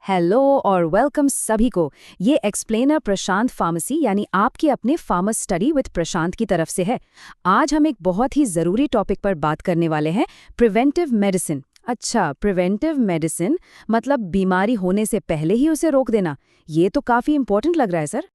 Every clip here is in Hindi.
हेलो और वेलकम सभी को। ये एक्सप्लेनर प्रशांत फार्मेसी यानी आपके अपने फार्मर स्टडी विद प्रशांत की तरफ से है। आज हम एक बहुत ही ज़रूरी टॉपिक पर बात करने वाले हैं, प्रिवेंटिव मेडिसिन। अच्छा, प्रिवेंटिव मेडिसिन मतलब बीमारी होने से पहले ही उसे रोक देना। ये तो काफ़ी इंपॉर्टेंट लग रहा है सर।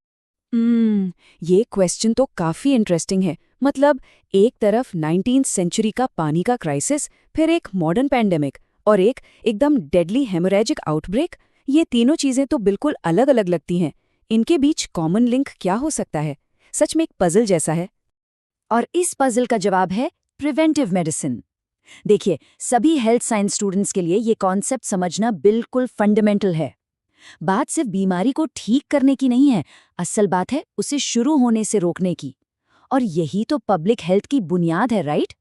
ये क्वेश्चन तो काफी इंटरेस्टिंग है। मतलब एक तरफ 19th सेंचुरी का पानी का क्राइसिस, फिर एक मॉडर्न पैंडेमिक और एक एकदम डेडली हेमोरेजिक आउटब्रेक। ये तीनों चीजें तो बिल्कुल अलग अलग लगती हैं। इनके बीच कॉमन लिंक क्या हो सकता है? सच में एक पजल जैसा है। और इस पजल का जवाब है प्रिवेंटिव मेडिसिन। देखिए, सभी हेल्थ साइंस स्टूडेंट्स के लिए ये कॉन्सेप्ट समझना बिल्कुल फंडामेंटल है। बात सिर्फ बीमारी को ठीक करने की नहीं है, असल बात है उसे शुरू होने से रोकने की। और यही तो पब्लिक हेल्थ की बुनियाद है, राइट?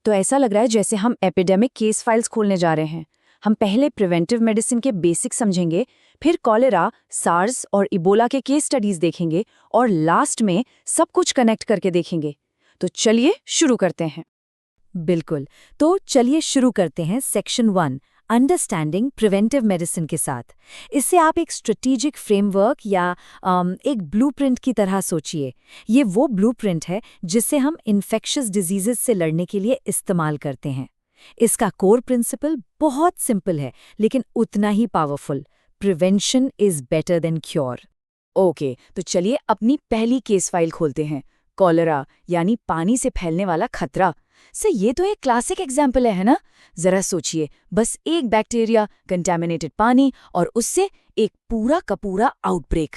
तो ऐसा लग रहा है जैसे हम एपिडेमिक केस फाइल्स खोलने जा रहे हैं। हम पहले प्रिवेंटिव मेडिसिन के बेसिक समझेंगे, फिर कॉलेरा, सार्स और इबोला के केस स्टडीज देखेंगे और लास्ट में सब कुछ कनेक्ट करके देखेंगे। तो चलिए शुरू करते हैं। बिल्कुल, तो चलिए शुरू करते हैं सेक्शन 1, अंडरस्टैंडिंग प्रिवेंटिव मेडिसिन के साथ। इससे आप एक स्ट्रेटेजिक फ्रेमवर्क या एक ब्लूप्रिंट की तरह सोचिए। ये वो ब्लूप्रिंट है जिसे हम इन्फेक्शियस डिजीजेस से लड़ने के लिए इस्तेमाल करते हैं। इसका कोर प्रिंसिपल बहुत सिंपल है, लेकिन उतना ही powerful. Prevention is better than cure. Okay, तो चलिए अपनी पहली केस फाइल खोलते हैं। कॉलेरा यानी पानी से फैलने वाला खतरा। ये तो एक क्लासिक एग्जाम्पल है ना? जरा सोचिए, बस एक बैक्टीरिया, कंटामिनेटेड पानी और उससे एक पूरा का पूरा आउटब्रेक।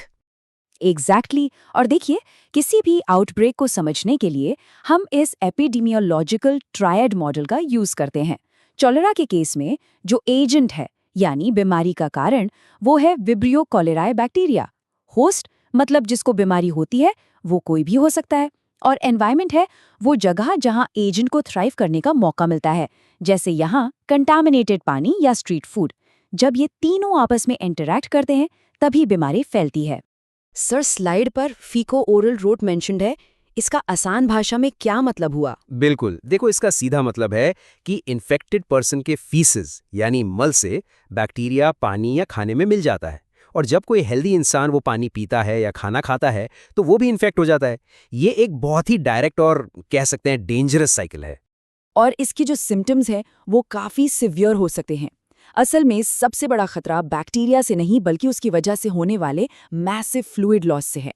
एग्जैक्टली। और देखिए, किसी भी आउटब्रेक को समझने के लिए हम इस एपिडेमियोलॉजिकल ट्रायड मॉडल का यूज करते हैं। कॉलेरा के केस में जो एजेंट है यानी बीमारी का कारण, वो है विब्रियो कॉलेराए बैक्टीरिया। होस्ट मतलब जिसको बीमारी होती है वो कोई भी हो सकता है, और एनवायरनमेंट है वो जगह जहां एजेंट को थ्राइव करने का मौका मिलता है, जैसे यहाँ कंटामिनेटेड पानी या स्ट्रीट फूड। जब ये तीनों आपस में इंटरैक्ट करते हैं तभी बीमारी फैलती है। सर, स्लाइड पर फीको ओरल रूट मेंशन्ड है। इसका आसान भाषा में क्या मतलब हुआ? बिल्कुल, देखो इसका सीधा मतलब है कि इन्फेक्टेड पर्सन के फीसेस यानी मल से बैक्टीरिया पानी या खाने में मिल जाता है, और जब कोई हेल्दी इंसान वो पानी पीता है या खाना खाता है तो वो भी इन्फेक्ट हो जाता है। ये एक बहुत ही डायरेक्ट और कह सकते हैं डेंजरस साइकिल है। और इसकी जो सिम्टम्स हैं वो काफ़ी सिवियर हो सकते हैं। असल में सबसे बड़ा खतरा बैक्टीरिया से नहीं बल्कि उसकी वजह से होने वाले मैसिव फ्लूइड लॉस से है।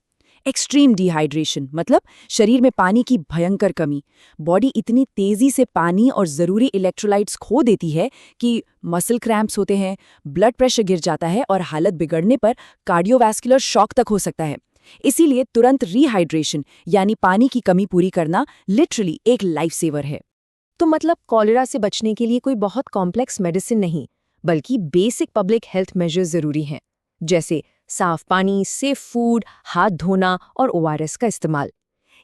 एक्सट्रीम डिहाइड्रेशन मतलब शरीर में पानी की भयंकर कमी। बॉडी इतनी तेजी से पानी और ज़रूरी इलेक्ट्रोलाइट्स खो देती है कि मसल क्रैम्प्स होते हैं, ब्लड प्रेशर गिर जाता है और हालत बिगड़ने पर कार्डियोवैस्कुलर शॉक तक हो सकता है। इसीलिए तुरंत रिहाइड्रेशन यानी पानी की कमी पूरी करना लिटरली एक लाइफ सेवर है। तो मतलब कॉलेरा से बचने के लिए कोई बहुत कॉम्प्लेक्स मेडिसिन नहीं, बल्कि बेसिक पब्लिक हेल्थ मेजर्स जरूरी हैं, जैसे साफ पानी, सेफ फूड, हाथ धोना और ओआरएस का इस्तेमाल।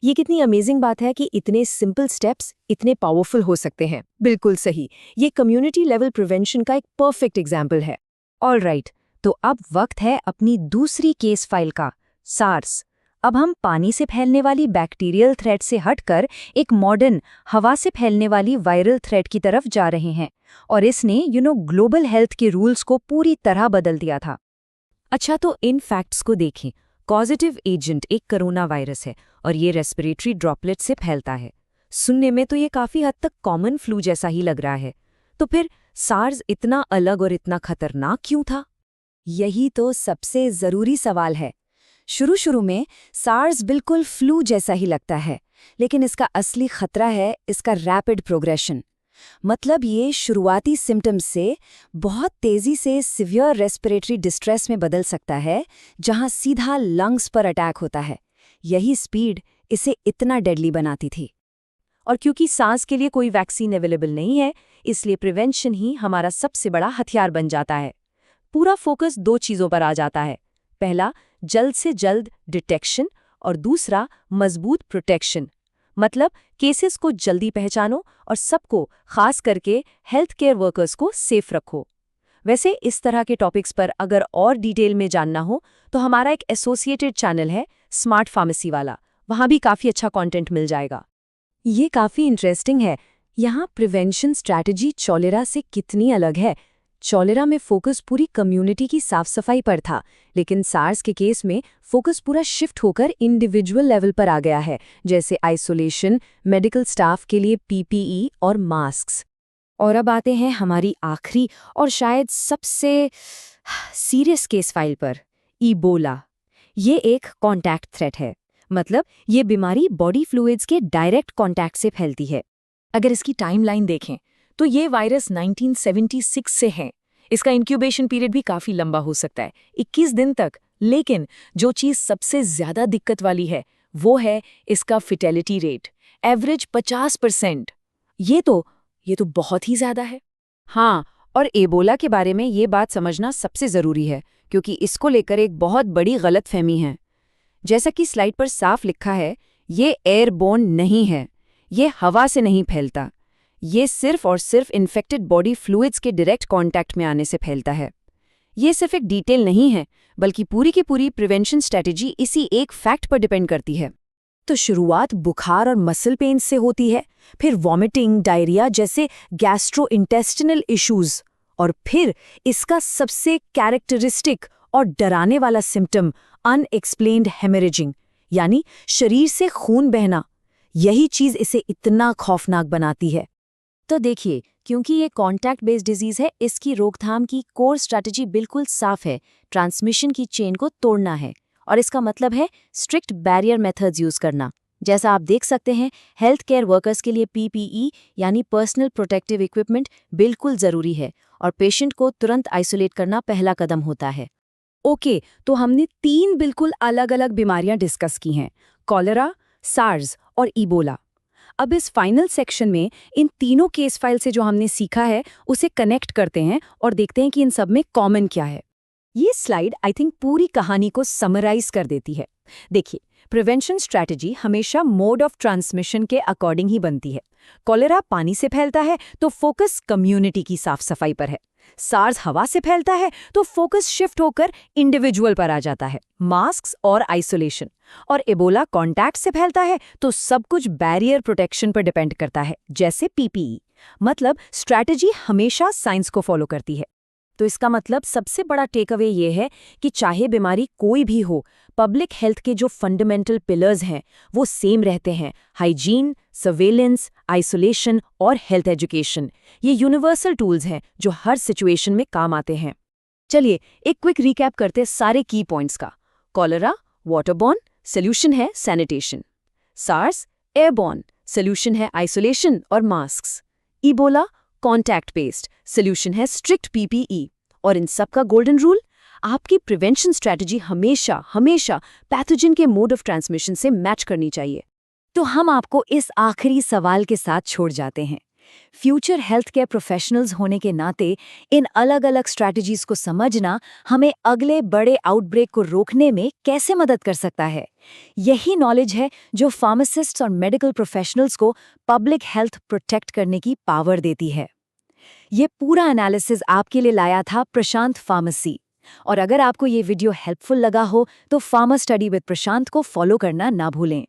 ये कितनी अमेजिंग बात है कि इतने सिंपल स्टेप्स इतने पावरफुल हो सकते हैं। बिल्कुल सही, ये कम्युनिटी लेवल प्रिवेंशन का एक परफेक्ट एग्जाम्पल है। ऑलराइट, तो अब वक्त है अपनी दूसरी केस फाइल का, सार्स। अब हम पानी से फैलने वाली बैक्टीरियल थ्रेट से हटकर एक मॉडर्न हवा से फैलने वाली वायरल थ्रेट की तरफ जा रहे हैं, और इसने ग्लोबल हेल्थ के रूल्स को पूरी तरह बदल दिया था। अच्छा, तो इन फैक्ट्स को देखें। कॉजेटिव एजेंट एक कोरोना वायरस है और ये रेस्पिरेटरी ड्रॉपलेट से फैलता है। सुनने में तो ये काफी हद तक कॉमन फ्लू जैसा ही लग रहा है। तो फिर सार्स इतना अलग और इतना खतरनाक क्यों था? यही तो सबसे जरूरी सवाल है। शुरू में सार्स बिल्कुल फ्लू जैसा ही लगता है, लेकिन इसका असली खतरा है इसका रैपिड प्रोग्रेशन। मतलब ये शुरुआती सिम्टम्स से बहुत तेजी से सिवियर रेस्पिरेटरी डिस्ट्रेस में बदल सकता है, जहां सीधा लंग्स पर अटैक होता है। यही स्पीड इसे इतना डेडली बनाती थी। और क्योंकि सांस के लिए कोई वैक्सीन अवेलेबल नहीं है, इसलिए प्रिवेंशन ही हमारा सबसे बड़ा हथियार बन जाता है। पूरा फोकस दो चीज़ों पर आ जाता है। पहला, जल्द से जल्द डिटेक्शन, और दूसरा, मजबूत प्रोटेक्शन। मतलब केसेस को जल्दी पहचानो और सबको, खास करके हेल्थ केयर वर्कर्स को सेफ रखो। वैसे इस तरह के टॉपिक्स पर अगर और डिटेल में जानना हो तो हमारा एक एसोसिएटेड चैनल है स्मार्ट फार्मेसी वाला, वहाँ भी काफ़ी अच्छा कंटेंट मिल जाएगा। ये काफ़ी इंटरेस्टिंग है। यहाँ प्रिवेंशन स्ट्रैटेजी कॉलेरा से कितनी अलग है। चॉलेरा में फोकस पूरी कम्युनिटी की साफ सफाई पर था, लेकिन सार्स के केस में फोकस पूरा शिफ्ट होकर इंडिविजुअल लेवल पर आ गया है, जैसे आइसोलेशन, मेडिकल स्टाफ के लिए पीपीई और मास्क्स। और अब आते हैं हमारी आखिरी और शायद सबसे सीरियस केस फाइल पर, इबोला। ये एक कॉन्टैक्ट थ्रेट है, मतलब ये बीमारी बॉडी फ्लूइड्स के डायरेक्ट कॉन्टैक्ट से फैलती है। अगर इसकी टाइमलाइन देखें तो ये वायरस 1976 से है। इसका इंक्यूबेशन पीरियड भी काफी लंबा हो सकता है, 21 दिन तक। लेकिन जो चीज सबसे ज्यादा दिक्कत वाली है वो है इसका फिटेलिटी रेट, एवरेज 50%। ये तो बहुत ही ज्यादा है। हाँ, और एबोला के बारे में ये बात समझना सबसे ज़रूरी है, क्योंकि इसको लेकर एक बहुत बड़ी गलतफहमी है। जैसा कि स्लाइड पर साफ लिखा है, ये एयरबोर्न नहीं है, ये हवा से नहीं फैलता, ये सिर्फ और सिर्फ इन्फेक्टेड बॉडी फ्लूइड्स के डायरेक्ट कांटेक्ट में आने से फैलता है। ये सिर्फ एक डिटेल नहीं है, बल्कि पूरी की पूरी प्रिवेंशन स्ट्रैटेजी इसी एक फैक्ट पर डिपेंड करती है। तो शुरुआत बुखार और मसल पेन से होती है, फिर वॉमिटिंग, डायरिया जैसे गैस्ट्रोइंटेस्टिनल इश्यूज, और फिर इसका सबसे कैरेक्टरिस्टिक और डराने वाला सिम्टम अनएक्सप्लेन्ड हेमरेजिंग, यानी शरीर से खून बहना। यही चीज इसे इतना खौफनाक बनाती है। तो देखिए, क्योंकि ये कॉन्टैक्ट बेस्ड डिजीज है, इसकी रोकथाम की कोर स्ट्रैटेजी बिल्कुल साफ है, ट्रांसमिशन की चेन को तोड़ना है। और इसका मतलब है स्ट्रिक्ट बैरियर मेथड्स यूज करना। जैसा आप देख सकते हैं, हेल्थ केयर वर्कर्स के लिए पीपीई यानी पर्सनल प्रोटेक्टिव इक्विपमेंट बिल्कुल ज़रूरी है, और पेशेंट को तुरंत आइसोलेट करना पहला कदम होता है। ओके, तो हमने 3 बिल्कुल अलग अलग बीमारियां डिस्कस की हैं, कॉलेरा, सार्स और इबोला। अब इस फाइनल सेक्शन में इन तीनों केस फाइल से जो हमने सीखा है उसे कनेक्ट करते हैं और देखते हैं कि इन सब में कॉमन क्या है। ये स्लाइड आई थिंक पूरी कहानी को समराइज कर देती है। देखिए, प्रिवेंशन स्ट्रैटेजी हमेशा मोड ऑफ ट्रांसमिशन के अकॉर्डिंग ही बनती है। कॉलेरा पानी से फैलता है तो फोकस कम्युनिटी की साफ सफाई पर है। सार्स हवा से फैलता है तो फोकस शिफ्ट होकर इंडिविजुअल पर आ जाता है, मास्क्स और आइसोलेशन। और एबोला कॉन्टैक्ट से फैलता है तो सब कुछ बैरियर प्रोटेक्शन पर डिपेंड करता है, जैसे पीपीई। मतलब स्ट्रैटेजी हमेशा साइंस को फॉलो करती है। तो इसका मतलब सबसे बड़ा टेकअवे ये है कि चाहे बीमारी कोई भी हो, पब्लिक हेल्थ के जो फंडामेंटल पिलर्स हैं वो सेम रहते हैं। हाइजीन, सर्वेलेंस, आइसोलेशन और हेल्थ एजुकेशन, ये यूनिवर्सल टूल्स हैं जो हर सिचुएशन में काम आते हैं। चलिए एक क्विक रिकैप करते हैं सारे की पॉइंट्स का। कॉलेरा वाटरबॉर्न, सोल्यूशन है सैनिटेशन। सार्स एयरबॉर्न, सोल्यूशन है आइसोलेशन और masks. Ebola contact based, solution है स्ट्रिक्ट पीपीई। और इन सब का गोल्डन रूल, आपकी प्रिवेंशन स्ट्रैटेजी हमेशा हमेशा पैथोजन के मोड ऑफ ट्रांसमिशन से मैच करनी चाहिए। तो हम आपको इस आखिरी सवाल के साथ छोड़ जाते हैं। फ्यूचर हेल्थ केयर प्रोफेशनल्स होने के नाते इन अलग अलग स्ट्रैटेजीज को समझना हमें अगले बड़े आउटब्रेक को रोकने में कैसे मदद कर सकता है। यही नॉलेज है जो फार्मासिस्ट्स और मेडिकल प्रोफेशनल्स को पब्लिक हेल्थ प्रोटेक्ट करने की पावर देती है। ये पूरा एनालिसिस आपके लिए लाया था प्रशांत फार्मेसी। और अगर आपको ये वीडियो हेल्पफुल लगा हो तो फार्मा स्टडी विद प्रशांत को फॉलो करना ना भूलें।